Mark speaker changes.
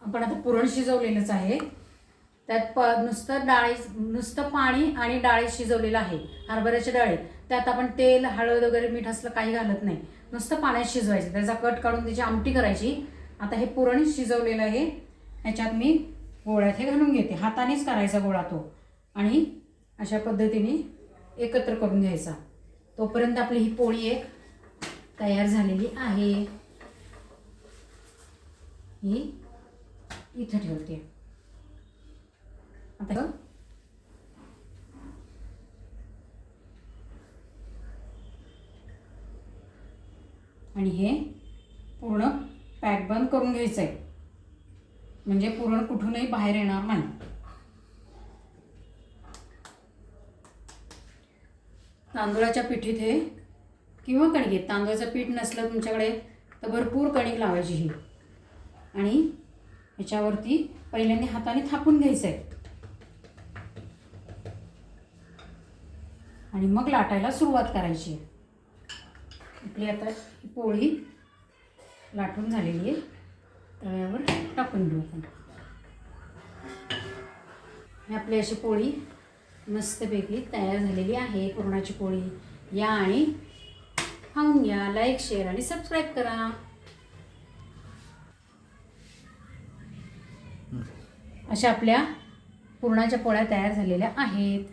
Speaker 1: आपण आता पुरण शिजवलेलंच आहे. त्यात नुसतं पाणी आणि डाळी शिजवलेलं आहे, हरभऱ्याच्या डाळी. त्यात आपण तेल, हळद वगैरे, मीठ असलं काही घालत नाही, नुसतं पाण्यात शिजवायचं. त्याचा कट काढून त्याची आमटी करायची. आता हे पुरण शिजवलेलं आहे, ह्याच्यात मी गोळ्यात हे घालून घेते. हातानेच करायचा गोळा तो आणि अशा पद्धतीने एकत्र करून घ्यायचा. तोपर्यंत आपली ही पोळी एक तयार झालेली आहे. ही इथं ठेवते. आता आणि हे पूर्ण पॅक बंद करून घ्यायचं आहे, म्हणजे पुरण कुठूनही बाहेर येणार नाही. तांदूळाच्या पिठीत हे किंवा कणकीत, तांदूळाचं पीठ नसलं तुमच्याकडे तर भरपूर कणिक लावायची ही आणि ह्याच्यावरती पहिल्यांदा हाताने थापून घ्यायचं आहे आणि मग लाटायला सुरुवात करायची. आपली आता ही पोळी लाटून झालेली आहे, तव्यावर टाकून घेऊ आपण. ही आपली अशी पोळी मस्तपैकी तयार झालेली आहे, पुरणाची पोळी. या आणि खाऊन घ्या. लाईक, शेअर आणि सबस्क्राईब करा. अशा आपल्या पुरणाच्या पोळ्या तयार झालेल्या आहेत.